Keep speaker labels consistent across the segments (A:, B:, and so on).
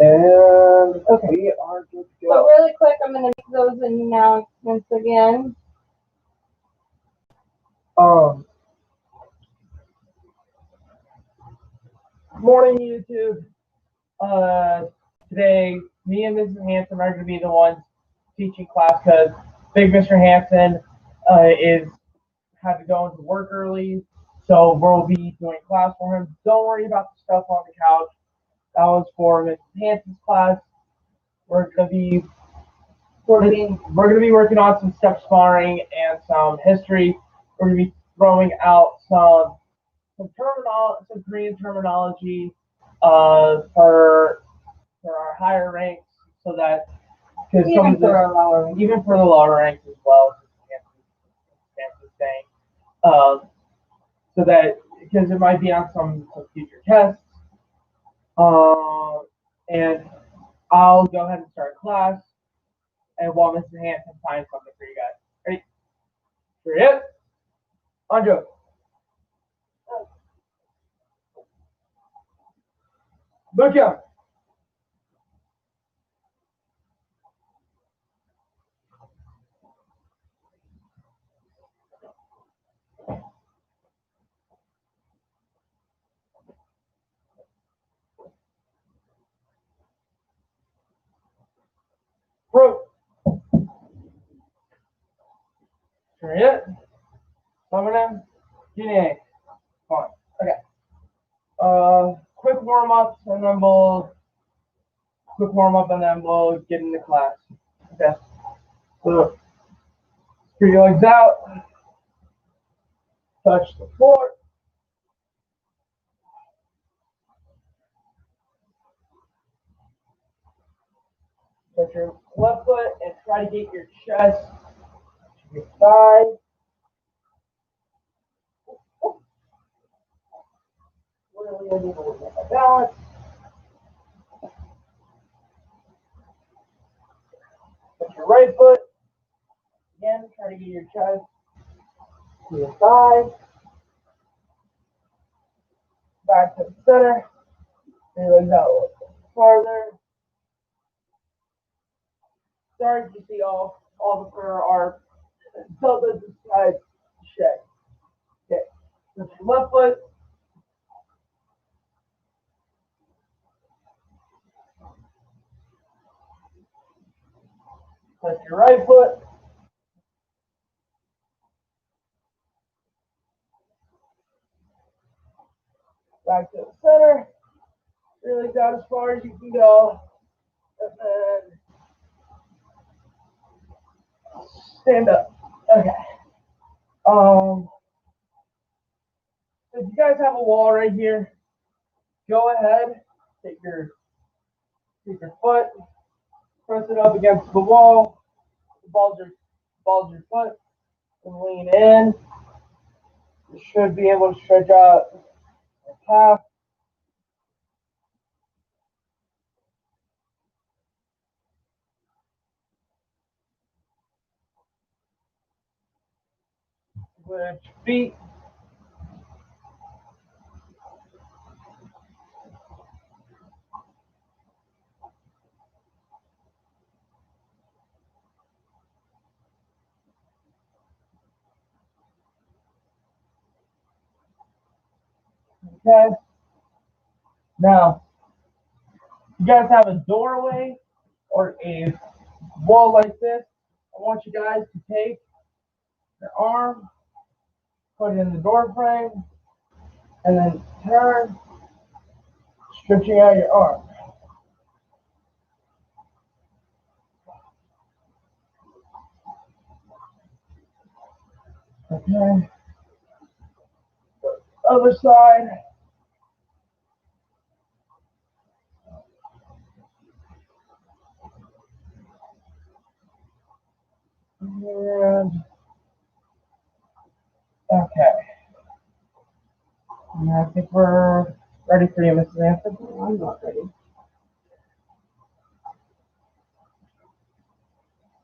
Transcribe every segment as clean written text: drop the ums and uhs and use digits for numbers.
A: And okay, we are good to
B: So
A: go.
B: really quick, I'm going to make those announcements again.
A: Um, Morning YouTube. Today me and Mrs. Hanson are going to be the ones teaching class because Big Mr. Hanson is had to go into work early, so we'll be doing class for him. Don't worry about the stuff on the couch. That was for Mrs. Hanson's class. We're gonna be working on some step sparring and some history. We're gonna be throwing out some Korean terminology for our higher ranks, so that because
B: Even for our lower ranks.
A: even for the lower ranks as well, Hanson's saying, so that because it might be on some future tests. And I'll go ahead and start class, and while Mr. Hanson finds something for you guys. Ready? Ready? Anjo. Look out. Bro. Ready? Coming in. Genie. Fine. Okay. Quick warm up, and then we'll get into class. Okay. So, spread your legs out. Touch the floor. Touch your left foot and try to get your chest to your thigh. Really need to work on my balance. Touch your right foot. Again, try to get your chest to your thigh. Back to the center. And legs out a little bit farther. Starting to see all the fur are until the side shed. Okay. Touch your left foot. Touch your right foot. Back to the center. Really down as far as you can go. And then stand up. Okay. If you guys have a wall right here, go ahead. Take your foot, press it up against the wall, bulge your foot, and lean in. You should be able to stretch out your calf. Switch feet. Okay. Now, you guys have a doorway or a wall like this. I want you guys to take your arm, put it in the door frame, and then turn, stretching out your arm. Okay. Other side. And okay. And I think we're ready for you, Mrs. Anthony.
B: I'm not ready.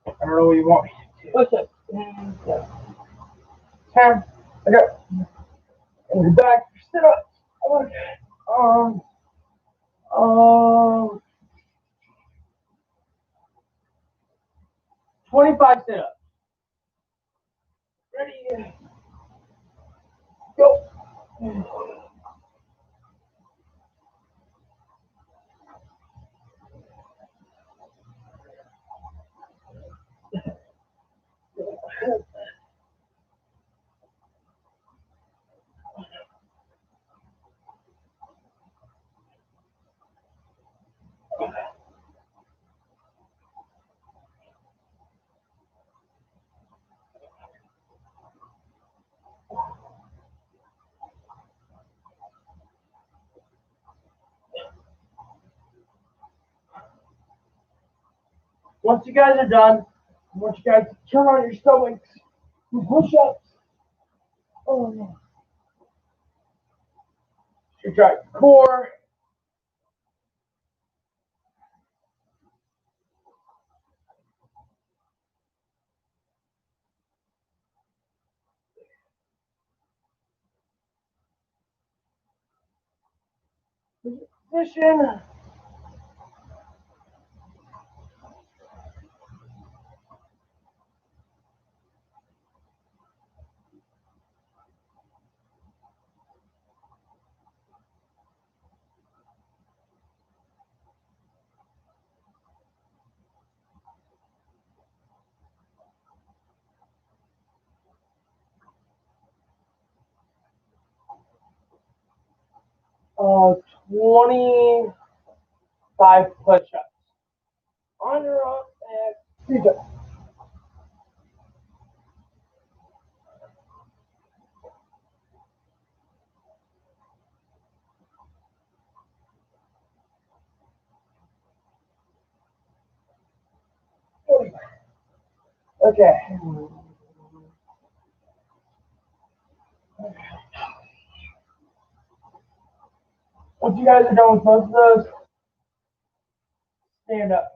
A: I don't know what you want me to do.
B: Push it. And go.
A: Time. Okay. And you're back. Sit up. Okay. Um. 25 sit-ups. Ready? Go. Once you guys are done, I want you guys to turn on your stomachs and push ups. Oh, yeah. Stretch out your core. Position. Uh, 25 push-ups. On your own and speed up. Okay. Once you guys are done with most of those, stand up.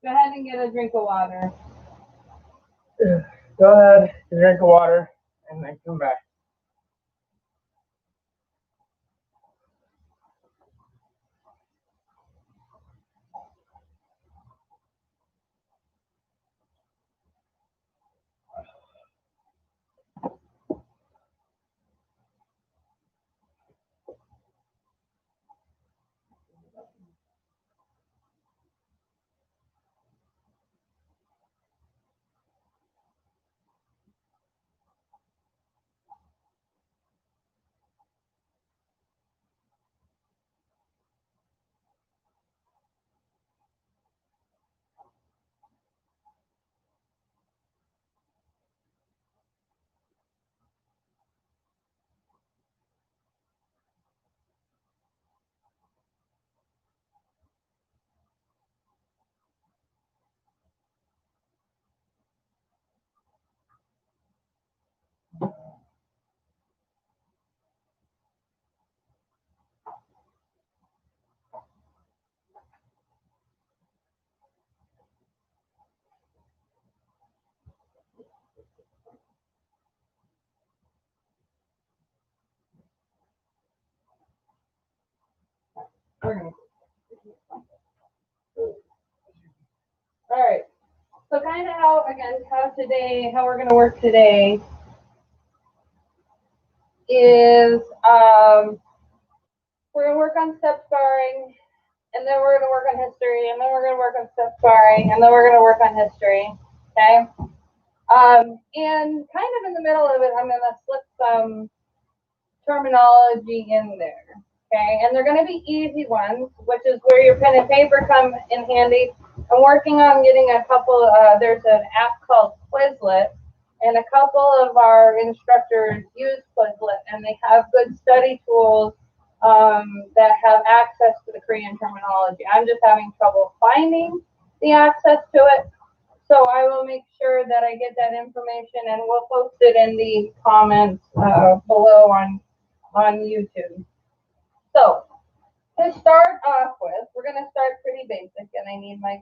B: Go ahead and get a drink of water.
A: Go ahead, drink of water, and then come back.
B: All right. So kind of how we're going to work today is we're going to work on step sparring, and then we're going to work on history, and then we're going to work on step sparring, and then we're going to work on history. Okay. And kind of in the middle of it, I'm going to slip some terminology in there. Okay, and they're going to be easy ones, which is where your pen and paper come in handy. I'm working on getting a couple, there's an app called Quizlet, and a couple of our instructors use Quizlet, and they have good study tools that have access to the Korean terminology. I'm just having trouble finding the access to it, so I will make sure that I get that information, and we'll post it in the comments below on YouTube. So, to start off with, we're going to start pretty basic, and I need my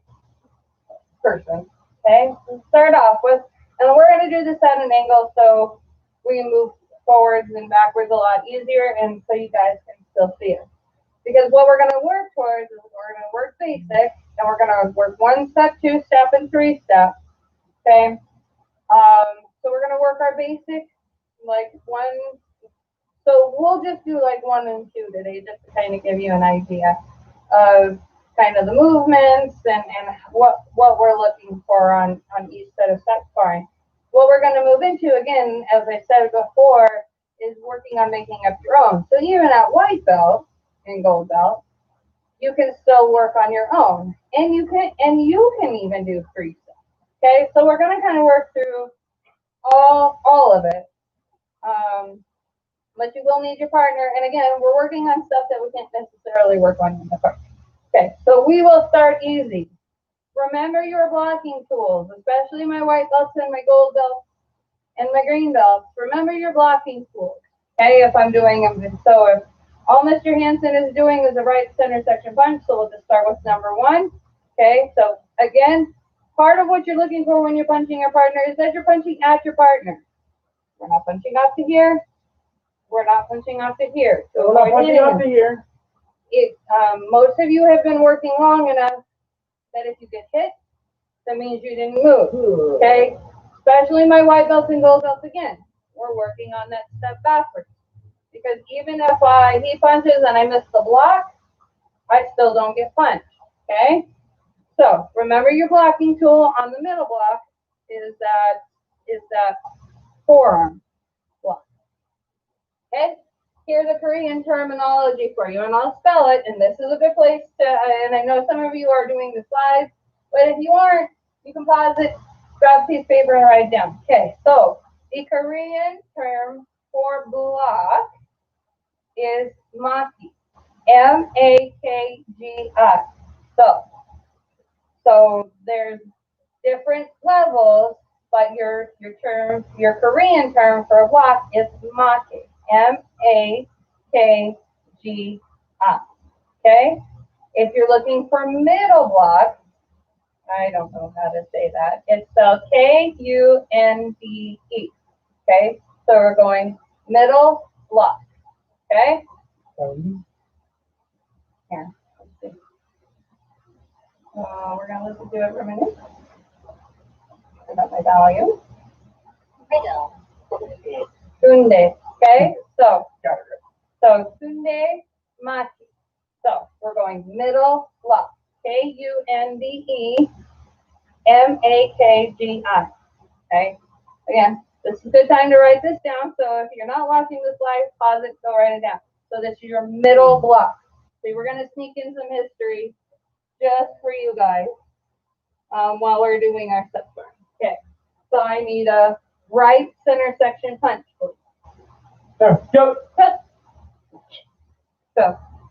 B: person. Okay, to start off with, And we're going to do this at an angle so we can move forwards and backwards a lot easier and so you guys can still see it. Because what we're going to work towards is we're going to work basic and we're going to work 1 step, 2 step, and 3 step. Okay. So we're going to work our basic like one. So we'll just do like 1 and 2 today just to kind of give you an idea of kind of the movements and what we're looking for on each set of step sparring. What we're going to move into, again, as I said before, is working on making up your own. So even at white belt and gold belt, you can still work on your own. And you can even do free steps. Okay, so we're going to kind of work through all of it. But you will need your partner. And again, we're working on stuff that we can't necessarily work on in the partner. Okay, so we will start easy. Remember your blocking tools, especially my white belts and my gold belts and my green belts. Remember your blocking tools. Okay, if I'm doing them. So if all Mr. Hansen is doing is a right center section punch, so we'll just start with number 1. Okay, so again, part of what you're looking for when you're punching your partner is that you're punching at your partner. We're not punching off to here. We're not punching off to here. So
A: we're not punching off to here.
B: Most of you have been working long enough that if you get hit, that means you didn't move. Okay? Especially my white belts and gold belts again. We're working on that step backwards. Because even if he punches and I miss the block, I still don't get punched. Okay? So remember your blocking tool on the middle block is that forearm block. Okay? Here's a Korean terminology for you, and I'll spell it, and this is a good place to, and I know some of you are doing the slides, but if you aren't, you can pause it, grab a piece of paper, and write it down. Okay, so the Korean term for block is maki, M-A-K-G-I. So there's different levels, but your Korean term for a block is maki, M-A-K-G-I. Okay? If you're looking for middle block, I don't know how to say that. It's spelled K-U-N-D-E. Okay? So we're going middle block. Okay? Here. Let's see. We're going to listen to it for a minute. Turn up my volume. Tunde. Okay? So tunde, maki. So we're going middle block. K-U-N-D-E-M-A-K-G-I. Okay? Again, this is a good time to write this down. So if you're not watching this live, pause it, go write it down. So this is your middle block. See, we're going to sneak in some history just for you guys while we're doing our step sparring. Okay. So I need a right center section punch, please.
A: Go.
B: So,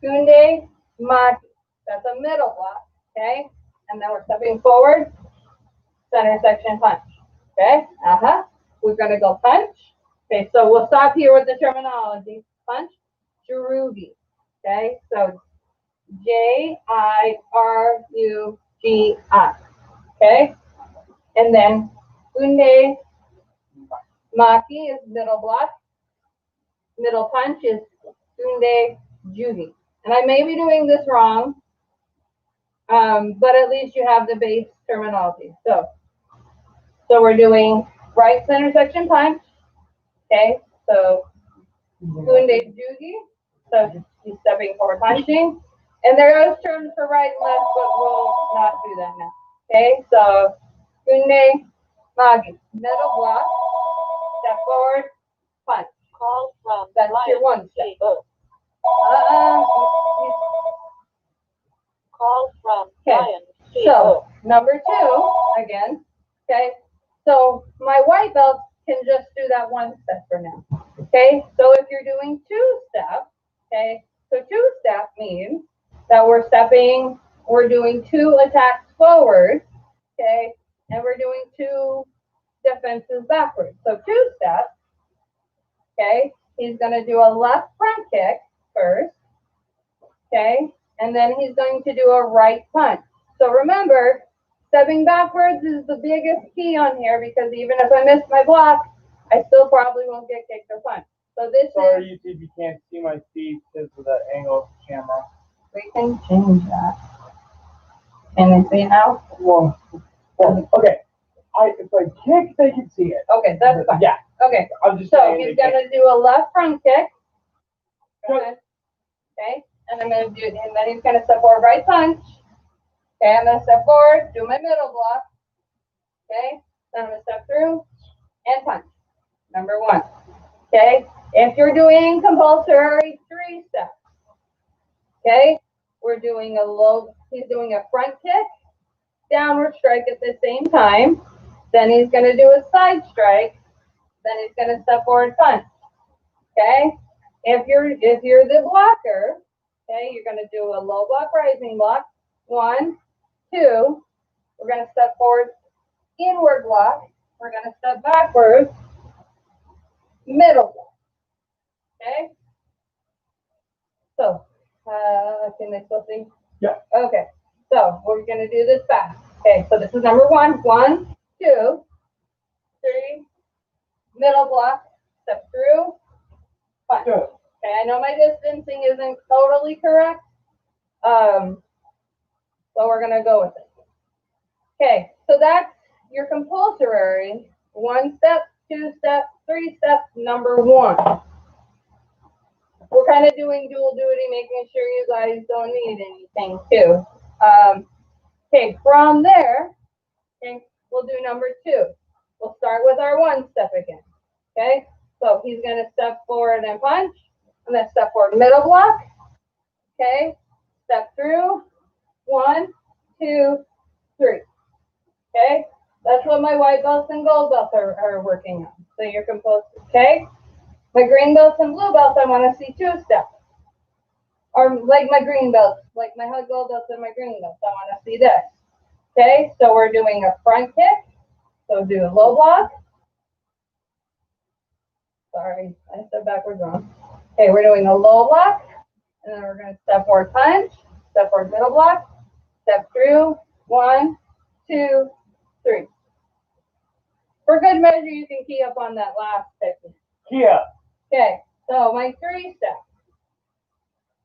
B: Tunde, Maki. That's a middle block, okay? And then we're stepping forward, center section punch, okay? We're going to go punch. Okay, so we'll stop here with the terminology. Punch, Jurugi, okay? So, J-I-R-U-G-I, okay? And then Tunde, Maki is middle block. Middle punch is Tunde, Jugi. And I may be doing this wrong, but at least you have the base terminology. So we're doing right center section punch. Okay, so Tunde Jugi. So he's stepping forward punching. And there are terms for right and left, but we'll not do that now. Okay, so Tunde Magi. Middle block. Step forward, punch.
C: Call from
B: That's your one step.
C: Call from
B: Okay, so number 2, again, okay, so my white belt can just do that one step for now, okay, so if you're doing 2 step, okay, so 2 step means that we're doing 2 attacks forward, okay, and we're doing 2 defenses backwards, so 2 step, okay, he's going to do a left front kick first, okay, and then he's going to do a right punch. So remember, Stepping backwards is the biggest key on here because even if I miss my block, I still probably won't get kicked or punched. So this
A: Sorry,
B: is,
A: YouTube, you can't see my feet because of the angle of the camera.
B: we can change that. Can they see now?
A: Well, okay. If I kick, they can see it.
B: Okay, that's fine.
A: Yeah,
B: Okay,
A: I'm just
B: so
A: saying
B: he's
A: they can't.
B: gonna do a left front kick.
A: Good.
B: Okay, and I'm gonna do, and then he's gonna step forward right punch. Okay, I'm gonna step forward, do my middle block. Okay, then I'm gonna step through and punch. Number one. Okay, if you're doing compulsory 3 steps, okay, we're doing a low, he's doing a front kick, downward strike at the same time. Then he's gonna do a side strike. Then he's gonna step forward punch. Okay, if you're the blocker, okay, you're gonna do a low block, rising block. 1, 2. We're gonna step forward, inward block. We're gonna step backwards, middle block. Okay. So, can they still see?
A: Yeah.
B: Okay. So we're gonna do this fast. Okay. So this is number 1. 1, 2, 3. Middle block. Step through. Punch.
A: Good.
B: Okay. I know my distancing isn't totally correct. So we're gonna go with it. Okay. So that's your compulsory 1 step, 2 step, 3 step, number 1. We're kind of doing dual duty, making sure you guys don't need anything too. Okay, from there, okay, we'll do number 2. We'll start with our 1 step again. Okay, so he's gonna step forward and punch. I'm gonna step forward, middle block. Okay, step through. 1, 2, 3. Okay, that's what my white belts and gold belts are working on. So you're composed. Okay, my green belts and blue belts, I want to see 2 steps. Or like my green belts, like my hug gold belts and my green belts, I want to see this. Okay, so we're doing a front kick. So do a low block. Sorry, I stepped backwards wrong. Okay, we're doing a low block, and then we're going to step forward punch, step forward middle block, step through. 1, 2, 3. For good measure, you can key up on that last technique.
A: Yeah.
B: Okay, so my 3 steps.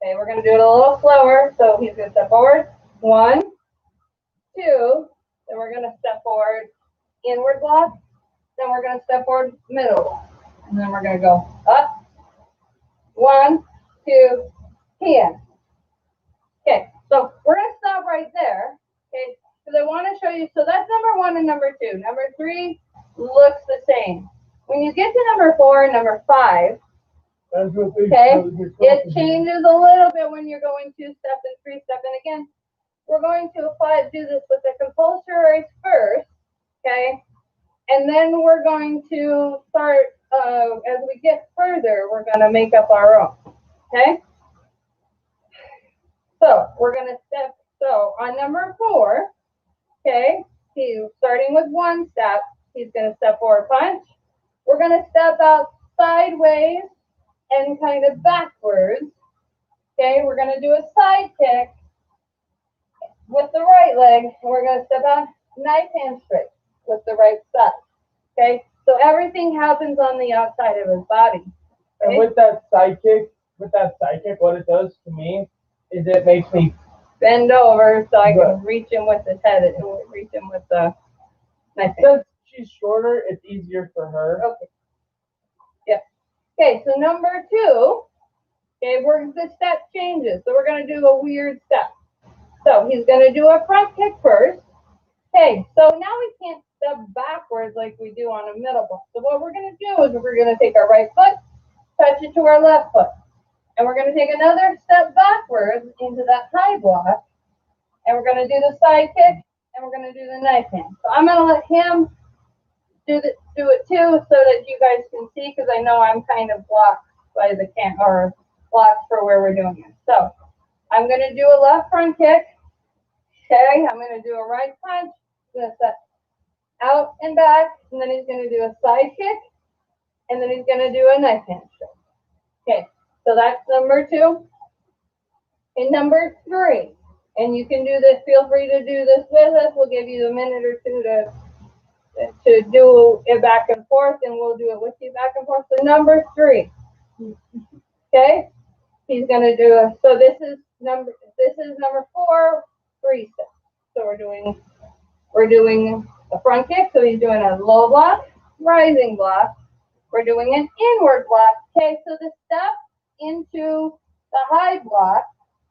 B: Okay, we're going to do it a little slower. So he's going to step forward. 1, 2. Then we're going to step forward, inward block. Then we're going to step forward, middle block. And then we're going to go up. 1, 2, 10. Okay, so we're going to stop right there. Okay, because I want to show you. So that's number 1 and number 2. Number 3 looks the same. When you get to number 4 and number 5, okay, it changes a little bit when you're going 2 step and 3 step. And again, we're going to do this with the compulsory first, okay? And then we're going to start, as we get further, we're going to make up our own, okay? So we're going to step, so on number 4, okay, he's starting with 1 step. He's going to step forward punch. We're going to step out sideways and kind of backwards. Okay, we're going to do a side kick with the right leg, and we're going to step out knife hand straight with the right side. Okay, so everything happens on the outside of his body. Okay?
A: And with that sidekick, what it does to me is it makes me
B: Bend over so I can reach him with his head and reach him with the knife hand.
A: Since she's shorter, it's easier for her.
B: Okay. Yep. Okay, so number 2. Okay, the step changes. So we're going to do a weird step. So he's going to do a front kick first. Okay, so now we can't step backwards like we do on a middle block. So what we're going to do is we're going to take our right foot, touch it to our left foot. And we're going to take another step backwards into that high block. And we're going to do the side kick, and we're going to do the knife hand. So I'm going to let him do it too so that you guys can see, because I know I'm kind of blocked by the or blocked for where we're doing it. So I'm going to do a left front kick. Okay, I'm going to do a right punch. I'm going to step out and back, and then he's going to do a side kick, and then he's going to do a knife hand strike. Okay, so that's number 2. And number 3, And you can do this, feel free to do this with us. We'll give you a minute or two to do it back and forth, and we'll do it with you back and forth. So number 3, okay? He's gonna do a, so this is number 4, 3 steps. So we're doing a front kick, so he's doing a low block, rising block. We're doing an inward block, okay? So the step into the high block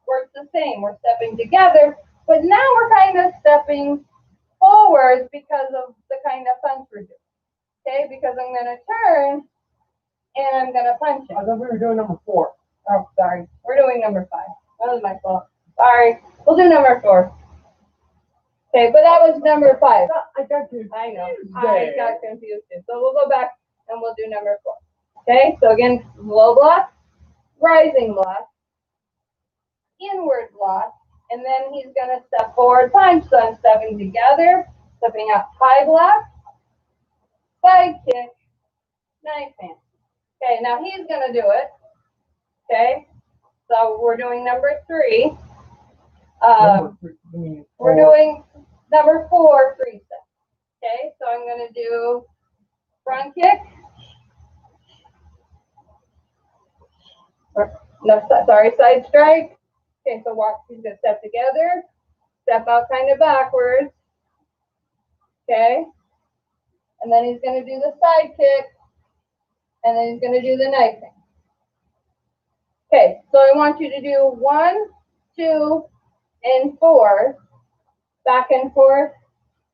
B: works the same. We're stepping together, but now we're kind of stepping forwards because of the kind of punch we're doing, okay? Because I'm gonna turn and I'm gonna punch it.
A: I thought we were doing number 4.
B: Oh, sorry. We're doing number 5. That was my fault. Sorry. We'll do number 4. Okay, but that was number 5.
A: I got you.
B: I know. I got confused too. So we'll go back and we'll do number 4. Okay, so again, low block, rising block, inward block, and then he's going to step forward punch. So I'm stepping together, stepping up high block, side kick, knife hand. Okay, now he's going to do it. Okay, so we're doing number 3. We're doing number 4, 3 steps. Okay, so I'm going to do front kick. No, sorry, side strike. Okay, so watch, he's going to step together, step out kind of backwards. Okay, and then he's going to do the side kick, and then he's going to do the knife hand. Okay, so I want you to do 1, 2, and 4, back and forth.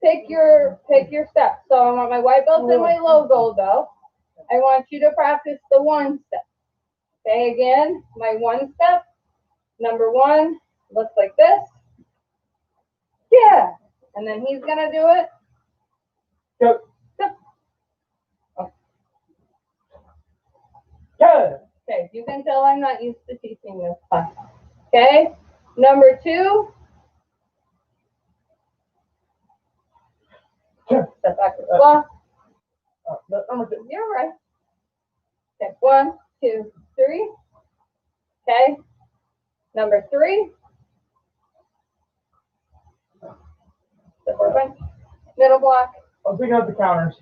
B: Pick your steps. So I want my white belt and my low gold belt. I want you to practice the 1 step. Okay, again, my 1 step. Number 1 looks like this. Yeah, and then he's gonna do it.
A: Go.
B: Oh.
A: Good.
B: Okay, you can tell I'm not used to teaching this class. Okay, number 2. Step backwards. Block.
A: Number 2.
B: You're right. Okay, 1, 2, 3. Okay, number 3. Step forward punch. Middle block.
A: I was thinking of the counters.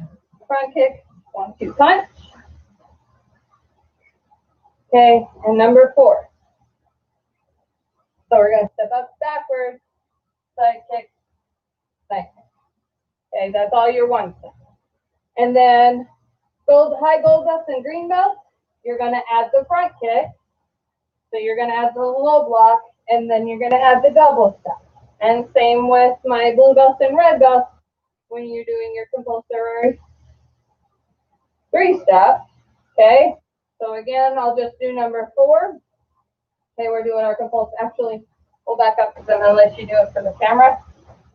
B: Front kick. 1, 2 punch. Okay, and number 4. So we're gonna step up backwards, side kick, side kick. Okay, that's all your 1 step. And then high gold belts and green belts, you're gonna add the front kick. So you're gonna add the low block, and then you're gonna add the double step. And same with my blue belts and red belts when you're doing your compulsory 3 steps. Okay, so again, I'll just do number 4. Okay, we're doing our compulsory. Actually, we'll back up because I'm gonna let you do it for the camera.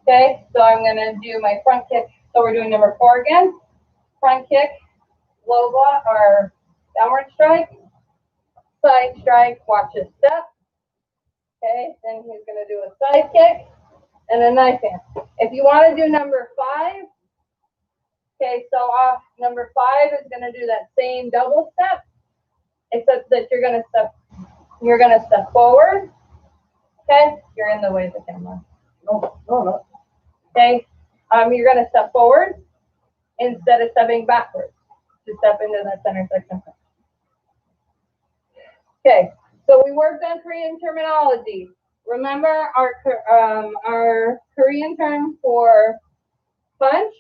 B: Okay, so I'm gonna do my front kick. So we're doing number 4 again. Front kick, low block or downward strike, side strike, watch his step. Okay, then he's gonna do a side kick and a knife hand. If you want to do number 5, okay, so number 5 is gonna do that same double step, except that you're gonna step forward. Okay, you're in the way of the camera.
A: No.
B: Okay, you're gonna step forward instead of stepping backwards to step into that center section. Okay, so we worked on Korean terminology. Remember our Korean term for punch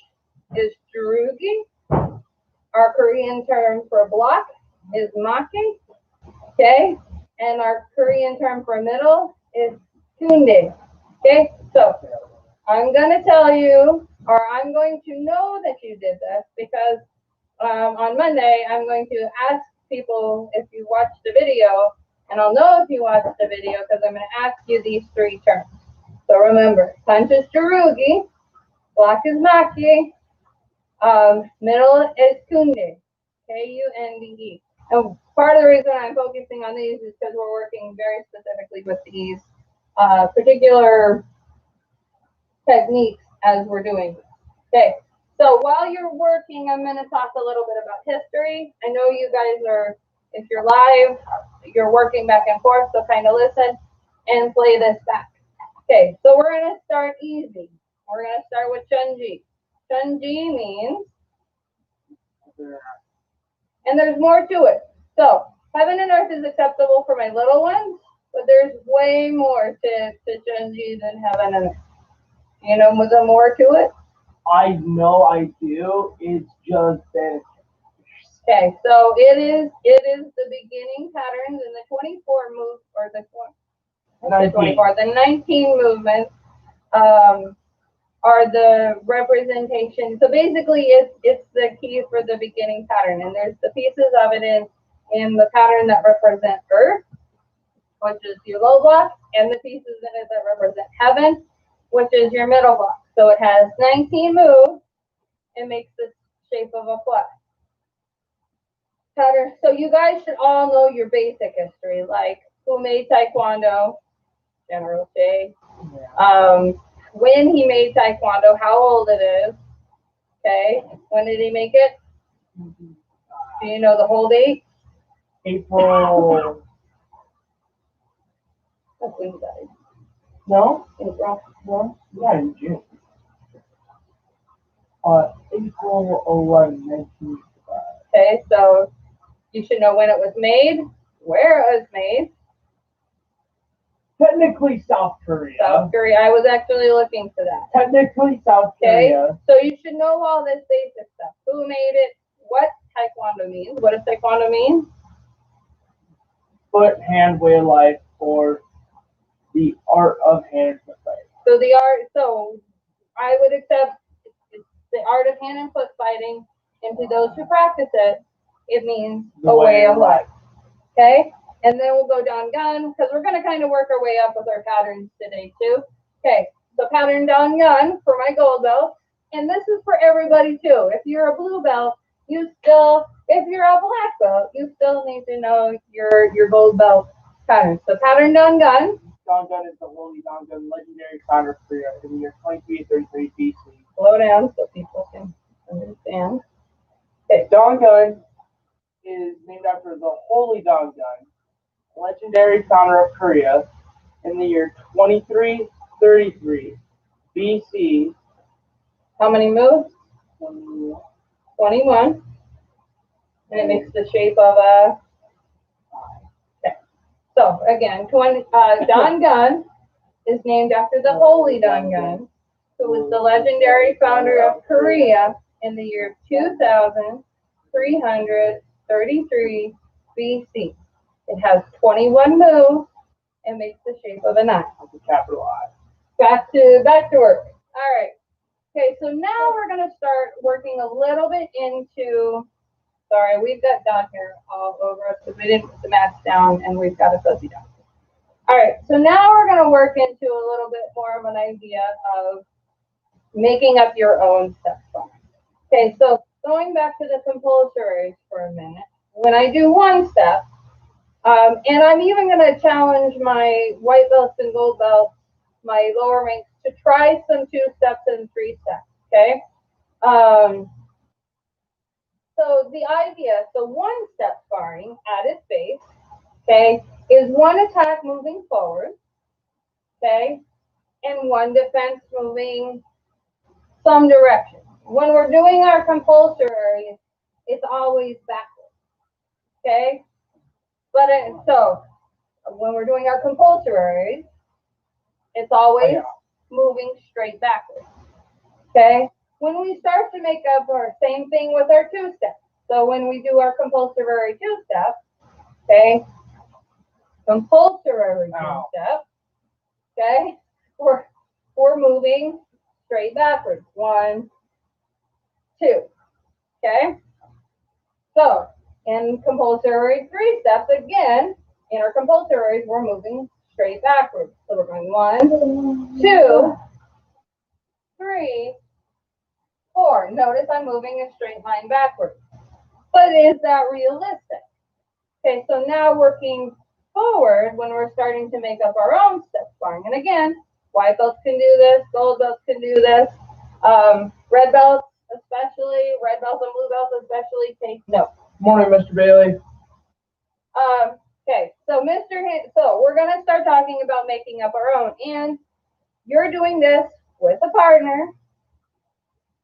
B: is jurugi. Our Korean term for block is maki. Okay, and our Korean term for middle is kunde. Okay, so I'm going to tell you, or I'm going to know that you did this because on Monday I'm going to ask people if you watched the video, and I'll know if you watched the video because I'm going to ask you these 3 terms. So remember, punch is jurugi, block is maki, middle is kunde, K-U-N-D-E. And part of the reason I'm focusing on these is because we're working very specifically with these particular techniques as we're doing this. Okay, so while you're working, I'm going to talk a little bit about history. I know you guys are, if you're live, you're working back and forth, so kind of listen and play this back. Okay, so we're gonna start easy. We're gonna start with Chunji. Chunji means, and there's more to it. So heaven and earth is acceptable for my little ones, but there's way more to Chunji than heaven and earth. You know, with the more to it.
A: I know I do. It's just that.
B: Okay, so it is the beginning patterns in the 24 move or the 24, the 19 movements are the representation. So basically, it's the key for the beginning pattern, and there's the pieces of it in the pattern that represent Earth, which is your low block, and the pieces in it that represent Heaven, which is your middle block. So it has 19 moves. It makes the shape of a flag. Pattern. So you guys should all know your basic history, like who made Taekwondo, General Shea. When he made Taekwondo, how old it is. Okay. When did he make it? Do you know the whole date?
A: April.
B: That's when he died.
A: No?
B: April.
A: No? Yeah, in June. April 11, 1965.
B: Okay, so you should know when it was made, where it was made.
A: Technically South Korea.
B: South Korea. I was actually looking for that.
A: Technically South
B: Okay,
A: Korea.
B: so you should know all this basic stuff. Who made it? What Taekwondo means? What does Taekwondo mean?
A: Foot, hand, way of life, or the art of hand fighting.
B: So the art. So I would accept it's the art of hand and foot fighting, and to those who practice it, it means a way of life. Okay, and then we'll go down gun because we're going to kind of work our way up with our patterns today too. Okay, so pattern down gun for my gold belt, and this is for everybody too. If you're a blue belt, if you're a black belt, you still need to know your gold belt pattern. So pattern down gun.
A: Dawn Gun is the holy Dawn Gun, legendary founder of Korea in the year 2333 BC.
B: Slow down so people can understand.
A: Okay, Dawn Gun is named after the holy Dawn Gun, legendary founder of Korea in the year 2333 BC.
B: How many moves? 21. And it makes the shape of a. Okay. So again, Dawn Gun is named after the holy Dawn Gun, who was the legendary founder of Korea in the year 2333 BC. It has 21 moves and makes the shape of a knife.
A: With a capital I.
B: Back to work. All right. Okay, so now we're going to start working a little bit into. Sorry, we've got down here all over us because we didn't put the mats down and we've got a fuzzy down. All right, so now we're going to work into a little bit more of an idea of making up your own step song. Okay, so going back to the compulsories for a minute, when I do one step, and I'm even going to challenge my white belts and gold belts, my lower ranks, to try some 2 steps and 3 steps, okay? So the idea, so 1 step sparring at its base, okay, is 1 attack moving forward, okay, and 1 defense moving some direction. When we're doing our compulsory, it's always backwards, okay? But so when we're doing our compulsory, it's always moving straight backwards, okay? When we start to make up our same thing with our 2 steps. So when we do our compulsory 2 step, okay, compulsory 2 step, okay, we're moving straight backwards. 1, 2, okay? So in compulsory 3 steps, again, in our compulsories, we're moving straight backwards. So we're going 1, 2, 3, 4. Notice I'm moving a straight line backwards. But is that realistic? Okay, so now working forward when we're starting to make up our own step sparring. And again, white belts can do this, gold belts can do this, red belts especially, red belts and blue belts especially take note.
A: Morning, Mr. Bailey.
B: Okay, so so we're gonna start talking about making up our own. And you're doing this with a partner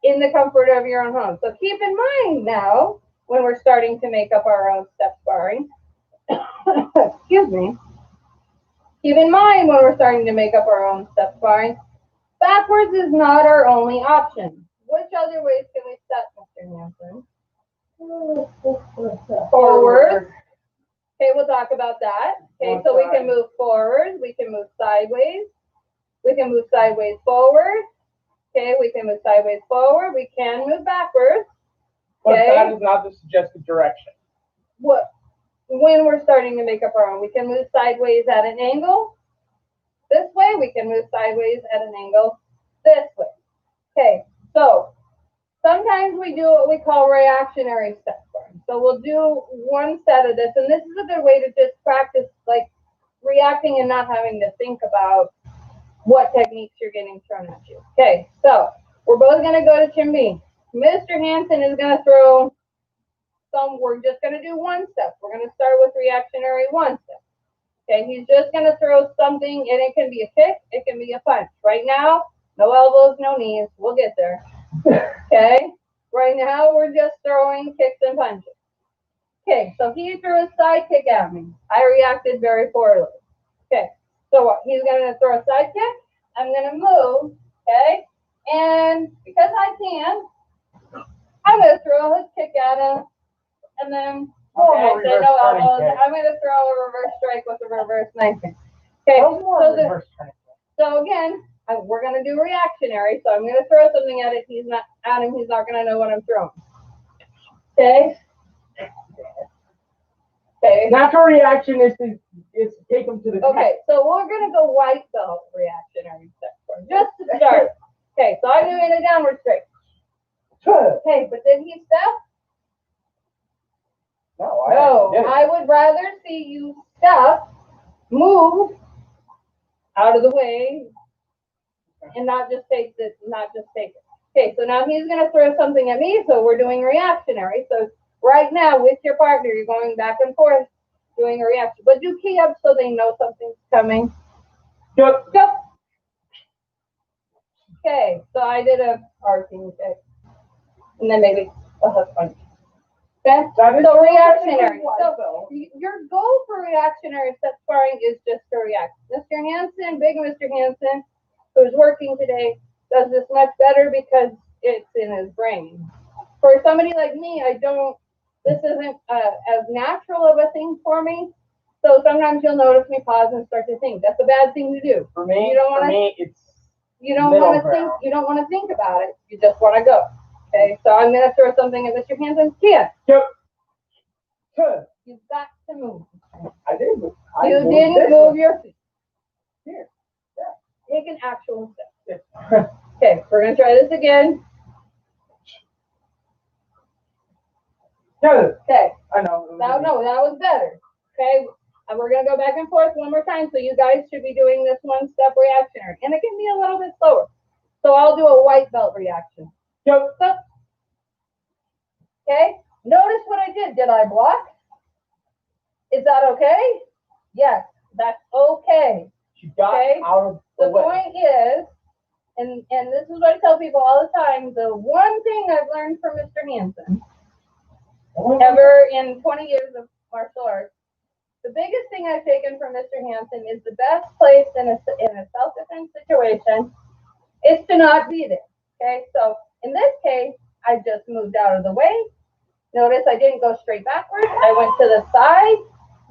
B: in the comfort of your own home. So keep in mind now, when we're starting to make up our own step sparring, excuse me, keep in mind when we're starting to make up our own step sparring, backwards is not our only option. Which other ways can we step, Mr. Hanson? Forward. Okay, we'll talk about that. Okay, so we can move forward, we can move sideways, we can move sideways forward. Okay, we can move sideways forward, we can move backwards.
A: But that is not the suggested direction.
B: What? When we're starting to make up our own, we can move sideways at an angle this way, we can move sideways at an angle this way. Okay, so sometimes we do what we call reactionary step sparring. So we'll do one set of this, and this is a good way to just practice like reacting and not having to think about what techniques you're getting thrown at you. Okay, so we're both going to go to Chin B. Mr. Hanson is going to throw we're just going to do one step. We're going to start with reactionary one step. Okay, he's just going to throw something, and it can be a kick, it can be a punch. Right now, no elbows, no knees. We'll get there. Okay, right now we're just throwing kicks and punches. Okay, so he threw a side kick at me. I reacted very poorly. Okay, so what? He's going to throw a side kick. I'm going to move. Okay, and because I can, I'm going to throw a kick at him. And then, okay, I said no elbows. I'm going to throw a reverse strike with a reverse knife. Okay, so again, we're going to do reactionary. So I'm going to throw something at it. He's not going to know what I'm throwing. Okay. Okay.
A: Natural reaction is to take them to the.
B: Okay, so we're going to go white belt reactionary step just to start. Okay, so I'm doing a downward strike. Okay, but then he step. No, I would rather see you step, move out of the way, and not just take it. Okay, so now he's going to throw something at me, so we're doing reactionary. So right now with your partner, you're going back and forth doing a reaction. But do key up so they know something's coming.
A: Yep.
B: Okay, so I did a arcing kick, and then maybe a hook punch. Okay, so reactionary. So your goal for reactionary step sparring is just to react. Mr. Hanson, big Mr. Hanson, who's working today, does this much better because it's in his brain. For somebody like me, this isn't as natural of a thing for me. So sometimes you'll notice me pause and start to think. That's a bad thing to do.
A: For me,
B: you don't want to think about it. You just want to go. Okay, so I'm going to throw something at Mr. Hanson's chin.
A: Yep.
B: You've got to move.
A: I did.
B: You didn't move your feet. Here. Yeah. Take an actual step. Okay, we're going to try this again. Okay.
A: I know.
B: No, that was better. Okay, and we're going to go back and forth one more time. So you guys should be doing this one step reactionary. And it can be a little bit slower. So I'll do a white belt reaction.
A: Yep.
B: Okay, notice what I did. Did I block? Is that okay? Yes, that's okay.
A: You got out of the way.
B: Point is, and this is what I tell people all the time, the one thing I've learned from Mr. Hanson, ever in 20 years of martial arts, the biggest thing I've taken from Mr. Hanson is the best place in a self-defense situation is to not be there. Okay, so in this case, I just moved out of the way. Notice I didn't go straight backwards. I went to the side.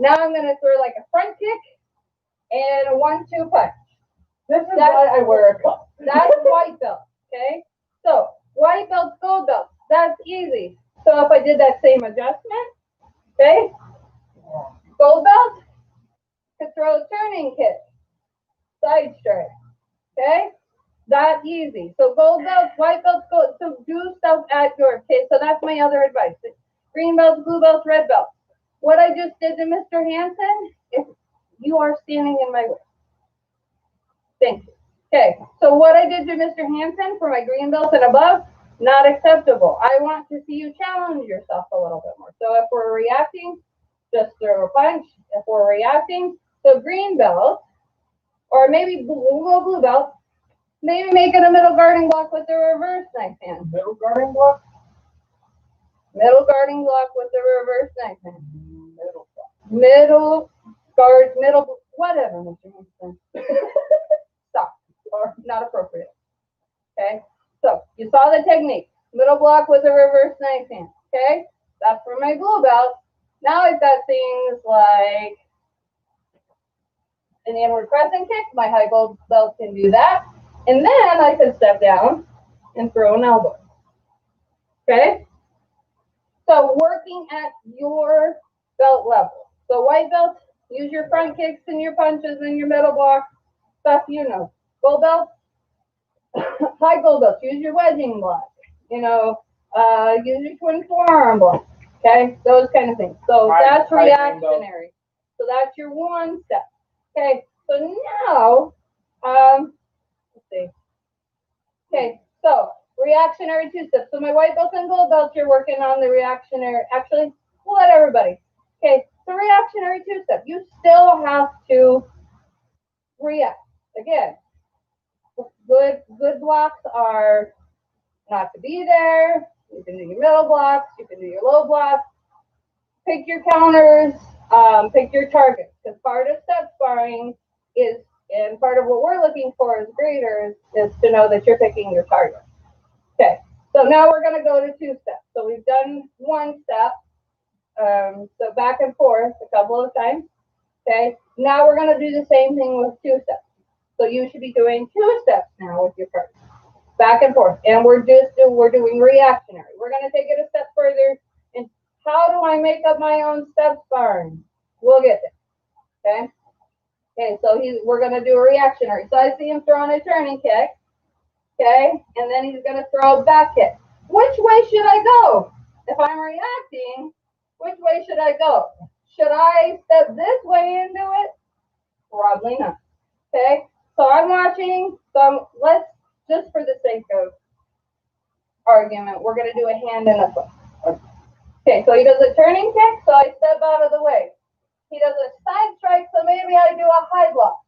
B: Now I'm going to throw like a front kick and a 1-2 punch.
A: This is why I wear a cup.
B: That's white belt. Okay, so white belt, gold belt. That's easy. So if I did that same adjustment, okay, gold belt, could throw a turning kick, side strike. Okay. That easy. So gold belts, white belts, gold. So do stuff at your, okay, so that's my other advice. Green belts, blue belts, red belts. What I just did to Mr. Hanson, if you are standing in my way. Thank you. Okay, so what I did to Mr. Hanson for my green belts and above, not acceptable. I want to see you challenge yourself a little bit more. So if we're reacting, just throw a punch. If we're reacting, so green belt, or maybe blue belt, Maybe make it a middle guarding block with the reverse knife hand.
A: Middle guarding block?
B: Middle guarding block with the reverse knife hand.
A: Middle block.
B: Middle guard, middle, whatever, Mr. Hanson. Stop, or not appropriate. Okay, so you saw the technique. Middle block with a reverse knife hand. Okay, that's for my blue belt. Now I've got things like an inward press and kick. My high gold belt can do that. And then I can step down and throw an elbow. Okay? So working at your belt level. So white belt, use your front kicks and your punches and your middle block. Stuff you know. Gold belt, high gold belt, use your wedging block. You know, use your twin forearm block. Okay? Those kind of things. So that's reactionary. So that's your one step. Okay, so now, let's see. Okay, so reactionary two steps. So my white belt and gold belt, you're working on the reactionary. Actually, we'll let everybody. Okay, so reactionary two step. You still have to react. Again, good blocks are not to be there. You can do your middle blocks. You can do your low blocks. Pick your counters. Pick your targets. Because part of step sparring is, and part of what we're looking for as graders is to know that you're picking your target. Okay, so now we're going to go to two steps. So we've done one step, so back and forth a couple of times. Okay, now we're going to do the same thing with two steps. So you should be doing two steps now with your partner, back and forth, and we're doing reactionary. We're going to take it a step further. And how do I make up my own step sparring? We'll get there. Okay. Okay, so we're going to do a reactionary. So I see him throwing a turning kick. Okay, and then he's going to throw a back kick. Which way should I go? If I'm reacting, which way should I go? Should I step this way into it? Probably not. Okay, so I'm watching. So let's, just for the sake of argument, we're going to do a hand and a foot. Okay, so he does a turning kick, so I step out of the way. He does a side strike, so maybe I do a high block.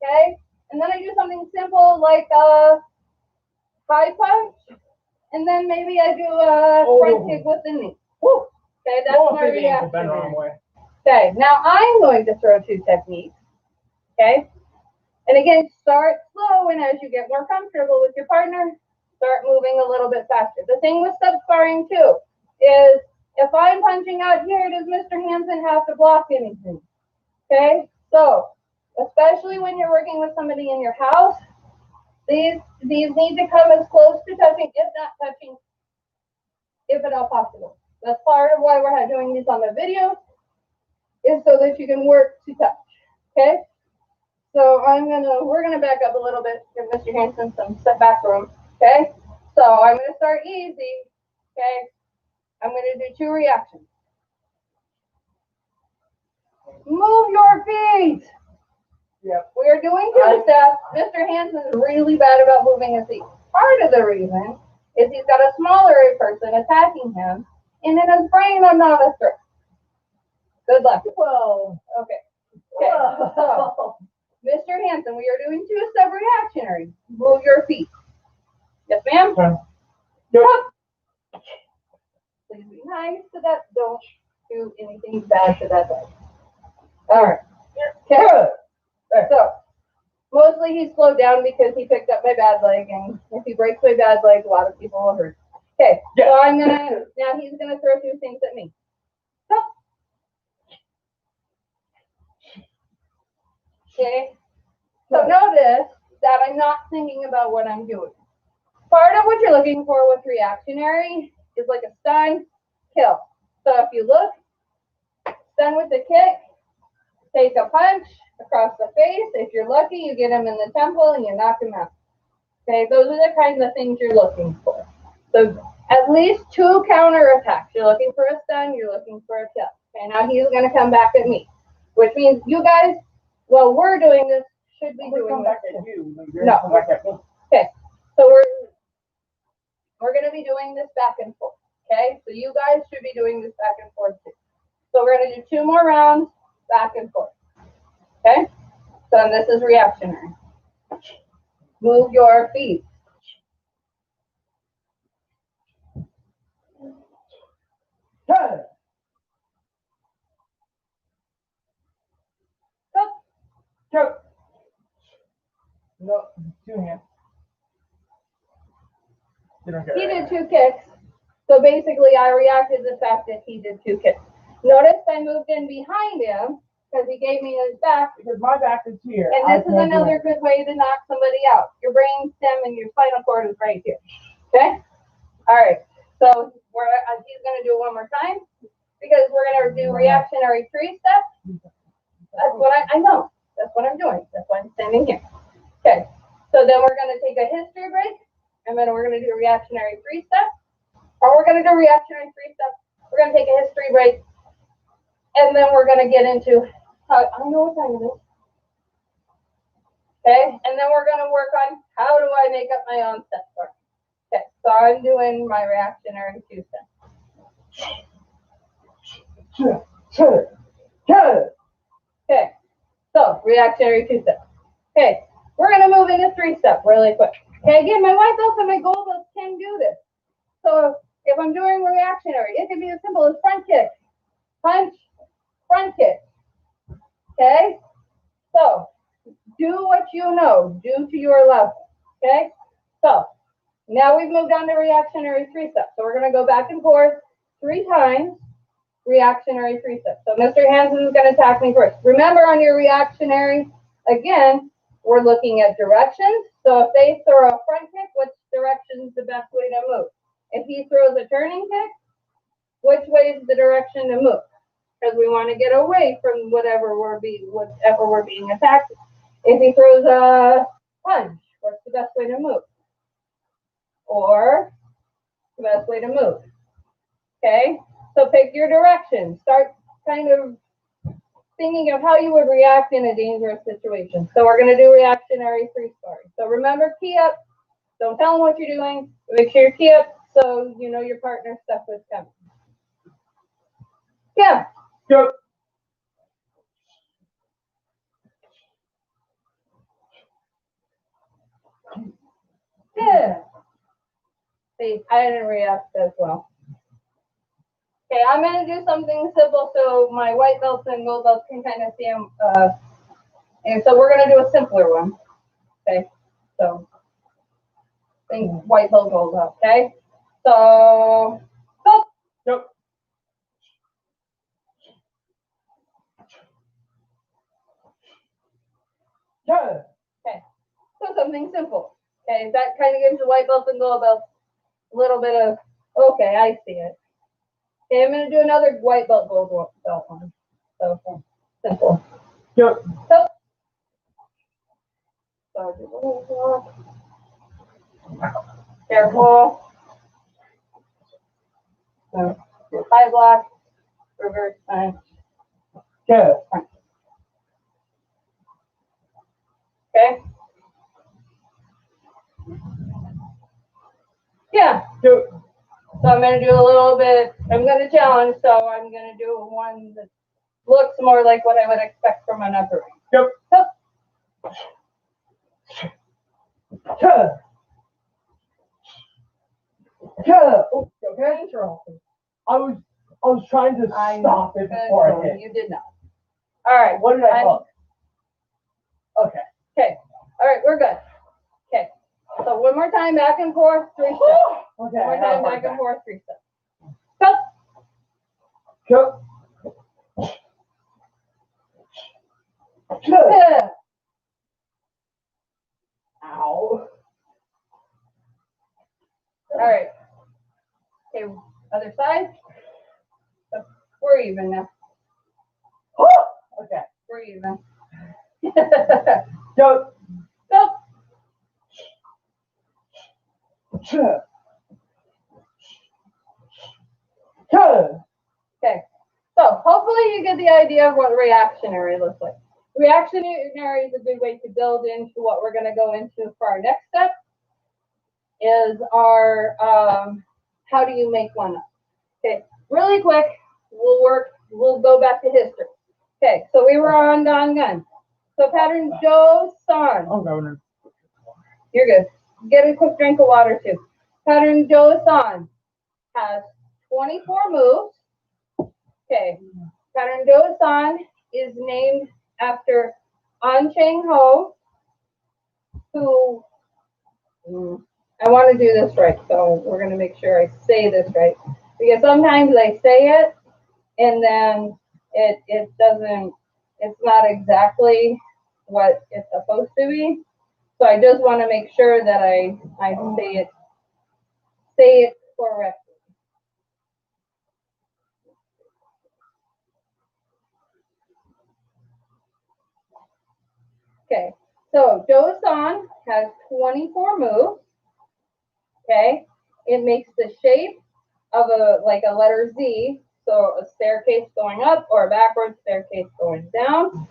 B: Okay, and then I do something simple like a high punch, and then maybe I do a front kick with the knee. Woo. Okay, that's my reaction. Okay, now I'm going to throw two techniques. Okay, and again, start slow, and as you get more comfortable with your partner, start moving a little bit faster. The thing with step sparring too is if I'm punching out here, does Mr. Hansen have to block anything? Okay, so especially when you're working with somebody in your house, these need to come as close to touching, if not touching, if at all possible. That's part of why we're doing these on the video, is so that you can work to touch. Okay, so we're gonna back up a little bit, give Mr. Hansen some step back room. Okay, so I'm gonna start easy. Okay, I'm gonna do two reactions. Move your feet.
A: Yep.
B: We are doing two steps. Mr. Hansen is really bad about moving his feet. Part of the reason is he's got a smaller person attacking him, and in his brain, I'm not a threat. Good luck.
A: Well,
B: okay. Okay. So, Mr. Hansen, we are doing two-step reactionary. Move your feet. Yes, ma'am?
A: Good.
B: Please be nice to that. Don't do anything bad to that leg. All right. Okay. So, mostly he's slowed down because he picked up my bad leg, and if he breaks my bad leg, a lot of people will hurt. Okay, so now he's gonna throw two things at me. Stop. Okay, so notice that I'm not thinking about what I'm doing. Part of what you're looking for with reactionary is like a stun, kill. So if you look, stun with the kick, take a punch across the face. If you're lucky, you get him in the temple and you knock him out. Okay, those are the kinds of things you're looking for. So at least two counter attacks. You're looking for a stun, you're looking for a kill. Okay, now he's going to come back at me, which means you guys, while we're doing this, should be doing
A: back
B: this.
A: at you.
B: No. Okay, so we're going to be doing this back and forth. Okay, so you guys should be doing this back and forth too. So we're going to do two more rounds back and forth. Okay, so this is reactionary. Move your feet.
A: Good.
B: Up.
A: Good. No, 2 hands. You don't get
B: He
A: it.
B: did 2 kicks. So basically, I reacted the fact that he did 2 kicks. Notice I moved in behind him because he gave me his back.
A: Because my back is here.
B: And this is another good way to knock somebody out. Your brain stem and your spinal cord is right here. Okay? All right. So he's going to do it one more time because we're going to do reactionary 3-step. That's what I know. That's what I'm doing. That's why I'm standing here. Okay. So then we're going to take a history break, and then we're going to do a reactionary 3-step. Or we're going to do reactionary 3-step. We're going to take a history break, and then we're going to get into I know what time it is. Okay, and then we're going to work on how do I make up my own step bar. Okay, so I'm doing my reactionary 2-step. Okay, so reactionary 2-step. Okay, we're going to move into 3-step really quick. Okay, again, my white belts and my gold belts can do this. So if I'm doing reactionary, it can be as simple as front kick, punch, front kick. Okay, so do what you know, do to your level. Okay, so now we've moved on to reactionary 3-step. So we're going to go back and forth 3 times, reactionary 3-step. So Mr. Hansen is going to attack me first. Remember on your reactionary, again, we're looking at directions. So if they throw a front kick, which direction is the best way to move? If he throws a turning kick, which way is the direction to move? Because we want to get away from whatever we're being attacked. If he throws a punch, what's the best way to move? Or the best way to move. Okay? So pick your direction. Start kind of thinking of how you would react in a dangerous situation. So we're going to do reactionary 3-sparring. So remember, key up. Don't tell them what you're doing. Make sure you key up so you know your partner's stuff is coming. Yeah.
A: Go.
B: Yeah. See, I didn't react as well. Okay, I'm going to do something simple so my white belts and gold belts can kind of see them. And so we're going to do a simpler one. Okay, so think white belt, gold belt. Okay, so go.
A: Go. Good.
B: Okay, so something simple. Okay, that kind of gives the white belts and gold belts a little bit of, okay, I see it. Okay, I'm going to do another white belt, gold belt one. So simple.
A: Go.
B: So do careful. So high block, reverse punch.
A: Good.
B: Okay. Yeah.
A: Go.
B: So I'm going to do a little bit, I'm going to challenge, so I'm going to do one that looks more like what I would expect from an upper ring.
A: Go.
B: So,
A: Good. Good. Oh, okay.
B: control.
A: I was trying to stop it before I hit.
B: You did not. All right.
A: What did I hook? Okay.
B: Okay. All right, we're good. Okay. So one more time, back and forth, 3 steps.
A: Okay.
B: One more time, back and forth, 3 steps. Go.
A: Go. Good.
B: Good.
A: Ow.
B: All right. Okay, other side. So we're even now.
A: Okay.
B: We're even.
A: Go.
B: Go.
A: Good. Good.
B: Okay. So hopefully you get the idea of what reactionary looks like. Reactionary is a good way to build into what we're going to go into for our next step. Is our how do you make one up? Okay, really quick, we'll go back to history. Okay, so we were on Don Gun. So pattern Joe San.
A: Oh, Governor.
B: You're good. Get a quick drink of water too. Pattern Do-san has 24 moves. Okay. Pattern Do-san is named after An Chang Ho, who I want to do this right, so we're going to make sure I say this right. Because sometimes I say it and then it doesn't, it's not exactly what it's supposed to be. So I just want to make sure that I say it correctly. Okay, so Do-san has 24 moves. Okay, it makes the shape of a letter Z, so a staircase going up or a backward staircase going down.